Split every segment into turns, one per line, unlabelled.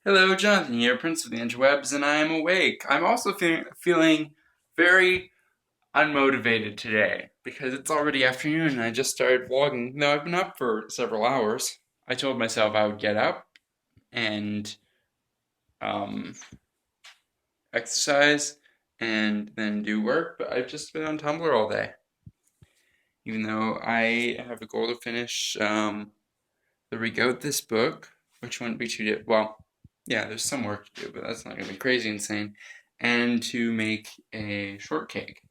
Hello, Jonathan here, Prince of the Interwebs, and I am awake. I'm also feeling very unmotivated today because it's already afternoon and I just started vlogging. No, I've been up for several hours. I told myself I would get up and um, exercise and then do work, but I've just been on Tumblr all day. Even though I have a goal to finish the Regoat this book, which wouldn't be too well. Yeah, there's some work to do, but that's not gonna be crazy insane. And to make a shortcake.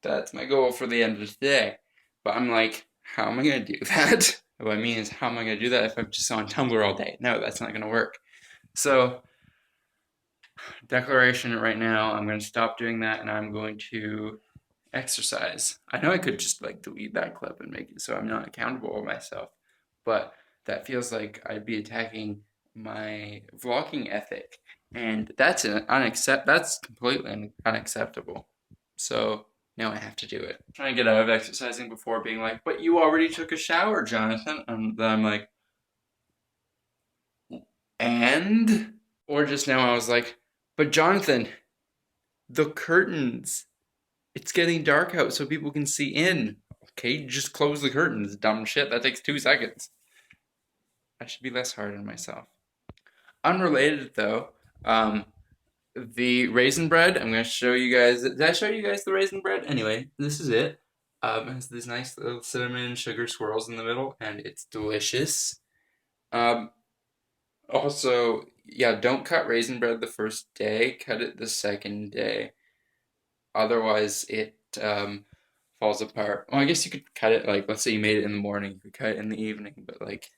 That's my goal for the end of today. But I'm like, how am I gonna do that? What I mean is, how am I gonna do that if I'm just on Tumblr all day? No, that's not gonna work. So, declaration right now, I'm gonna stop doing that and I'm going to exercise. I know I could just like delete that clip and make it so I'm not accountable to myself, but that feels like I'd be attacking my vlogging ethic, and that's completely unacceptable. So now I have to do it. I'm trying to get out of exercising before being like, but you already took a shower, Jonathan. And then I'm like, and? Or just now I was like, but Jonathan, the curtains. It's getting dark out so people can see in. Okay, just close the curtains, dumb shit. That takes 2 seconds. I should be less hard on myself. Unrelated though, the raisin bread, I'm going to show you guys. Did I show you guys the raisin bread? Anyway, this is it. It has these nice little cinnamon sugar swirls in the middle, and it's delicious. Also, yeah, don't cut raisin bread the first day. Cut it the second day. Otherwise, it falls apart. Well, I guess you could cut it, like, let's say you made it in the morning, you could cut it in the evening, but, like,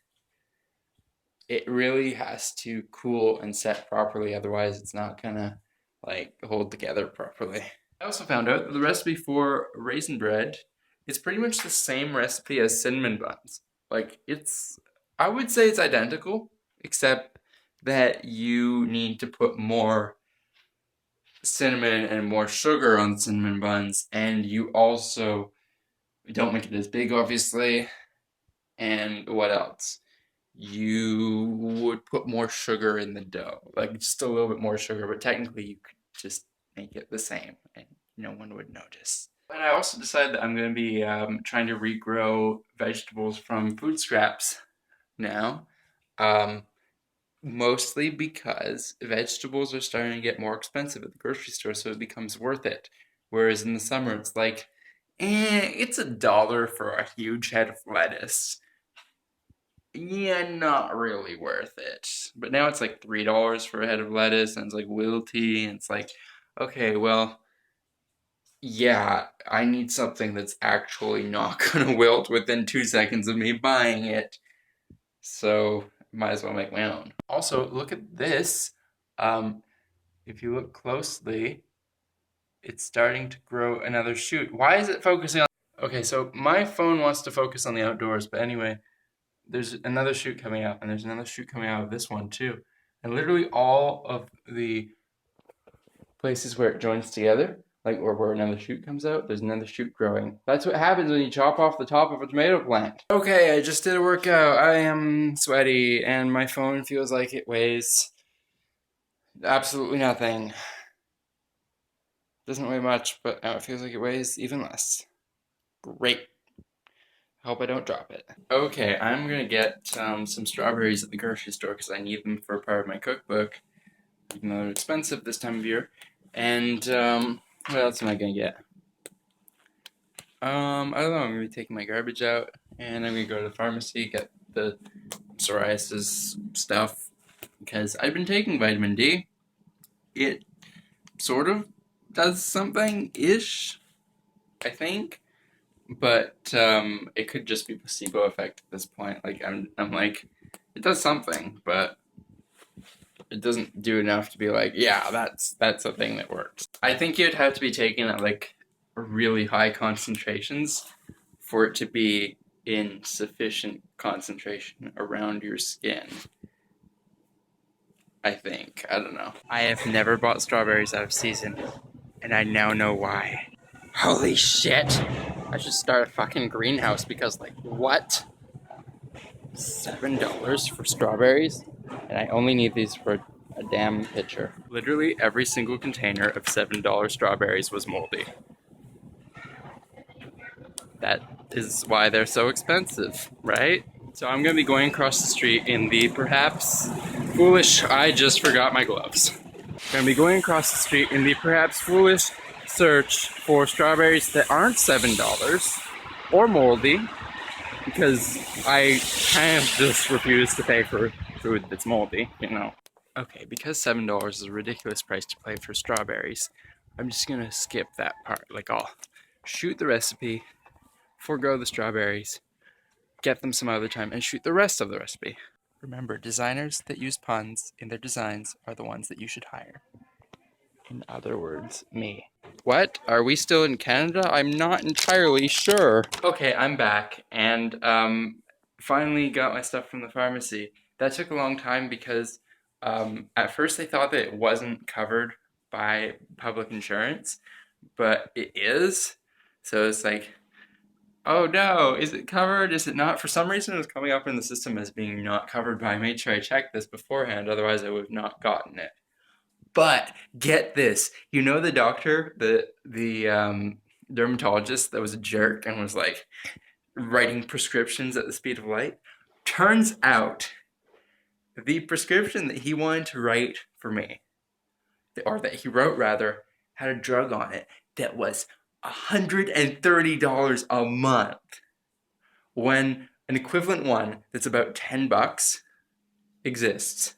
it really has to cool and set properly, otherwise it's not gonna, like, hold together properly. I also found out that the recipe for raisin bread is pretty much the same recipe as cinnamon buns. Like, I would say it's identical, except that you need to put more cinnamon and more sugar on cinnamon buns, and you also don't make it as big, obviously. And what else? You would put more sugar in the dough, like just a little bit more sugar, but technically you could just make it the same and no one would notice. And I also decided that I'm going to be trying to regrow vegetables from food scraps now. Mostly because vegetables are starting to get more expensive at the grocery store, so it becomes worth it. Whereas in the summer, it's like, it's $1 for a huge head of lettuce. Yeah, not really worth it. But now it's like $3 for a head of lettuce, and it's like wilty, and it's like, okay, well, yeah, I need something that's actually not gonna wilt within 2 seconds of me buying it. So might as well make my own. Also, look at this. If you look closely, it's starting to grow another shoot. Why is it focusing on... Okay, so my phone wants to focus on the outdoors, but anyway, there's another shoot coming out, and there's another shoot coming out of this one too. And literally all of the places where it joins together, like or where another shoot comes out, there's another shoot growing. That's what happens when you chop off the top of a tomato plant. Okay, I just did a workout. I am sweaty, and my phone feels like it weighs absolutely nothing. Doesn't weigh much, but now it feels like it weighs even less. Great. Hope I don't drop it. Okay, I'm gonna get some strawberries at the grocery store because I need them for part of my cookbook, even though they're expensive this time of year. And what else am I gonna get? I don't know. I'm gonna be taking my garbage out, and I'm gonna go to the pharmacy, get the psoriasis stuff, because I've been taking vitamin D. It sort of does something-ish, I think, but it could just be placebo effect at this point. Like I'm like, it does something, but it doesn't do enough to be like, yeah, that's a thing that works. I think you'd have to be taken at like really high concentrations for it to be in sufficient concentration around your skin. I think. I don't know. I have never bought strawberries out of season, and I now know why. Holy shit! I should start a fucking greenhouse because, like, what? $7 for strawberries? And I only need these for a damn pitcher. Literally every single container of $7 strawberries was moldy. That is why they're so expensive, right? So I'm gonna be going across the street in the perhaps foolish, I just forgot my gloves. Gonna be going across the street in the perhaps foolish search for strawberries that aren't $7 or moldy, because I kind of just refuse to pay for food that's moldy, you know. Okay, because $7 is a ridiculous price to pay for strawberries, I'm just gonna skip that part. Like, I'll shoot the recipe, forego the strawberries, get them some other time, and shoot the rest of the recipe. Remember, designers that use puns in their designs are the ones that you should hire. In other words, me. What? Are we still in Canada? I'm not entirely sure. Okay, I'm back, and finally got my stuff from the pharmacy. That took a long time because at first they thought that it wasn't covered by public insurance, but it is. So it's like, oh no, is it covered? Is it not? For some reason it was coming up in the system as being not covered, but I made sure I checked this beforehand, otherwise I would have not gotten it. But get this, you know the doctor, the dermatologist that was a jerk and was like writing prescriptions at the speed of light? Turns out the prescription that he wanted to write for me, or that he wrote rather, had a drug on it that was $130 a month, when an equivalent one that's about $10 exists.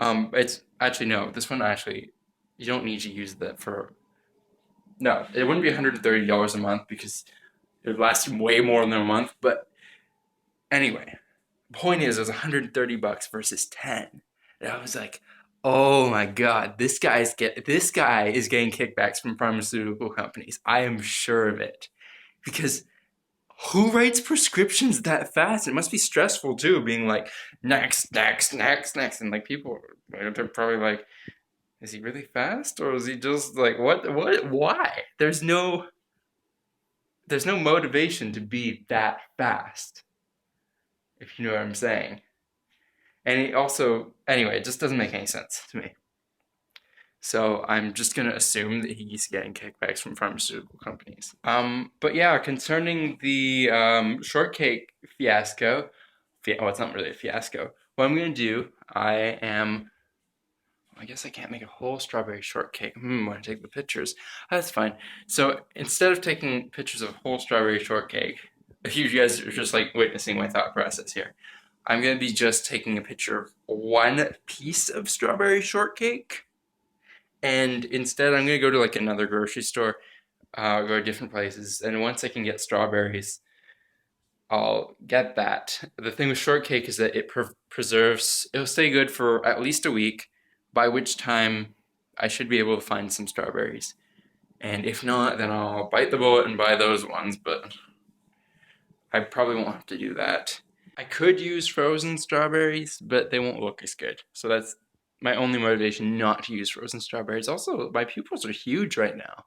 It's actually, no, this one actually, you don't need to use that for, no, it wouldn't be $130 a month because it would last you way more than a month, but anyway, the point is it was $130 versus 10. And I was like, oh my God, this guy is getting kickbacks from pharmaceutical companies. I am sure of it. Because who writes prescriptions that fast? It must be stressful too, being like, next, next, next, next. And like people, they're probably like, is he really fast? Or is he just like, what, why? There's no motivation to be that fast, if you know what I'm saying. And it also, anyway, it just doesn't make any sense to me. So I'm just gonna assume that he's getting kickbacks from pharmaceutical companies. But yeah, concerning the shortcake fiasco, well, it's not really a fiasco. What I'm gonna do, I guess I can't make a whole strawberry shortcake. When I take the pictures, that's fine. So instead of taking pictures of whole strawberry shortcake, you guys are just like witnessing my thought process here. I'm gonna be just taking a picture of one piece of strawberry shortcake. And instead, I'm gonna go to like another grocery store, go to different places, and once I can get strawberries, I'll get that. The thing with shortcake is that it preserves, it'll stay good for at least a week, by which time I should be able to find some strawberries. And if not, then I'll bite the bullet and buy those ones, but I probably won't have to do that. I could use frozen strawberries, but they won't look as good. So that's my only motivation not to use frozen strawberries. Also, my pupils are huge right now.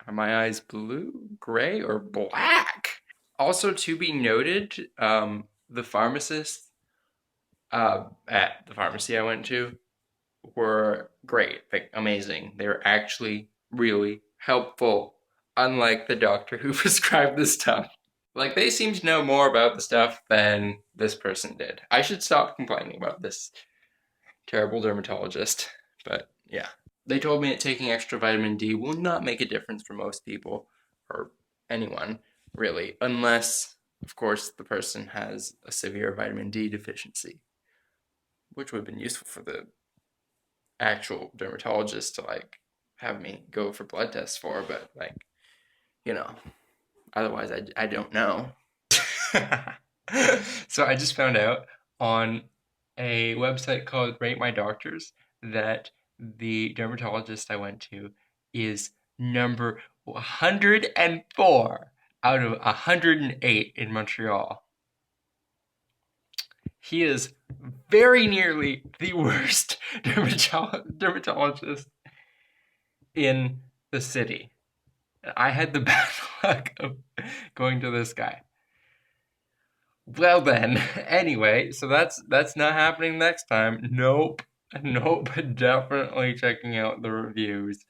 Are my eyes blue, gray, or black? Also, to be noted, the pharmacists at the pharmacy I went to were great, like amazing. They were actually really helpful, unlike the doctor who prescribed the stuff. Like, they seem to know more about the stuff than this person did. I should stop complaining about this terrible dermatologist, but yeah. They told me that taking extra vitamin D will not make a difference for most people, or anyone, really, unless, of course, the person has a severe vitamin D deficiency, which would have been useful for the actual dermatologist to, like, have me go for blood tests for, but, like, you know, otherwise I don't know. So I just found out on a website called Rate My Doctors that the dermatologist I went to is number 104 out of 108 in Montreal. He is very nearly the worst dermatologist in the city. I had the bad luck of going to this guy. Well then, anyway, so that's not happening next time. Nope. Nope. Definitely checking out the reviews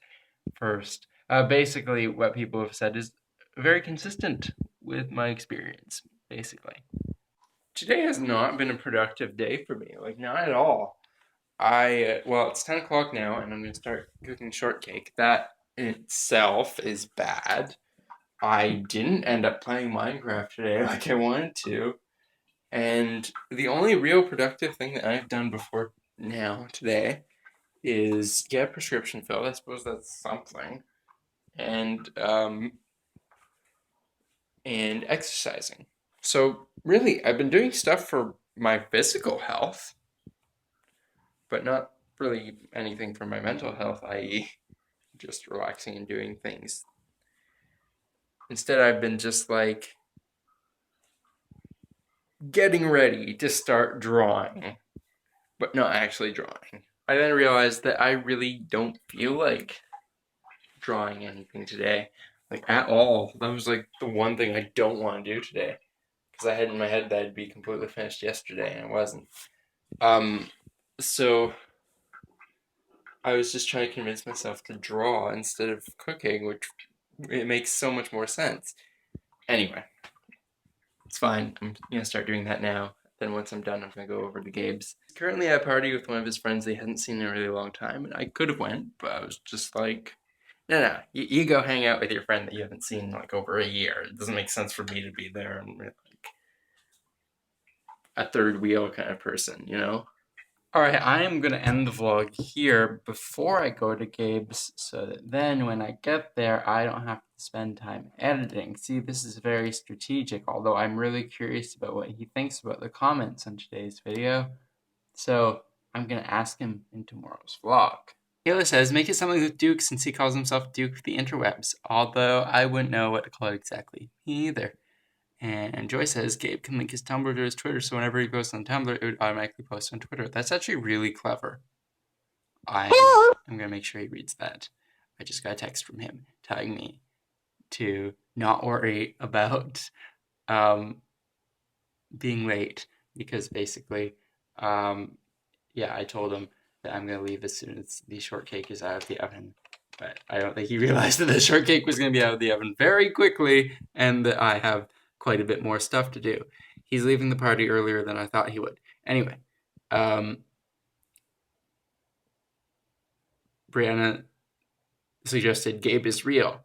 first. Basically, what people have said is very consistent with my experience, basically. Today has not been a productive day for me, like, not at all. Well, it's 10 o'clock now, and I'm going to start cooking shortcake. That in itself is bad. I didn't end up playing Minecraft today like I wanted to. And the only real productive thing that I've done before now, today, is get a prescription filled. I suppose that's something. And exercising. So really, I've been doing stuff for my physical health, but not really anything for my mental health, i.e., just relaxing and doing things. Instead, I've been just like getting ready to start drawing, but not actually drawing. I then realized that I really don't feel like drawing anything today, like at all. That was like the one thing I don't want to do today, because I had in my head that I'd be completely finished yesterday, and I wasn't. Um, so I was just trying to convince myself to draw instead of cooking, which it makes so much more sense. Anyway, it's fine. I'm gonna start doing that now. Then once I'm done, I'm gonna go over to Gabe's. He's currently at a party with one of his friends they hadn't seen in a really long time, and I could have went, but I was just like, no, you go hang out with your friend that you haven't seen in like over a year. It doesn't make sense for me to be there and like a third wheel kind of person, you know? Alright, I am going to end the vlog here before I go to Gabe's, so that then when I get there, I don't have to spend time editing. See, this is very strategic, although I'm really curious about what he thinks about the comments on today's video. So, I'm going to ask him in tomorrow's vlog. Kayla says, make it something with Duke since he calls himself Duke of the interwebs, although I wouldn't know what to call it exactly. Me either. And Joy says Gabe can link his Tumblr to his Twitter, so whenever he posts on Tumblr, it would automatically post on Twitter. That's actually really clever. I'm going to make sure he reads that. I just got a text from him telling me to not worry about being late, because basically, I told him that I'm going to leave as soon as the shortcake is out of the oven. But I don't think he realized that the shortcake was going to be out of the oven very quickly, and that I have quite a bit more stuff to do. He's leaving the party earlier than I thought he would. Anyway, Brianna suggested Gabe is real.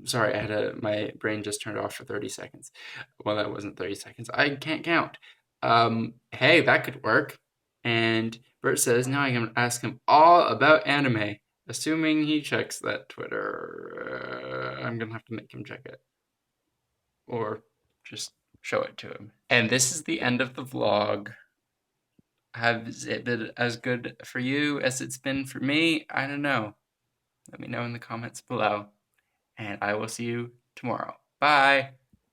Sorry, my brain just turned off for 30 seconds. Well, that wasn't 30 seconds. I can't count. Hey, that could work. And Bert says, now I can ask him all about anime. Assuming he checks that Twitter, I'm gonna have to make him check it. Or just show it to him. And this is the end of the vlog. Has it been as good for you as it's been for me? I don't know. Let me know in the comments below. And I will see you tomorrow. Bye!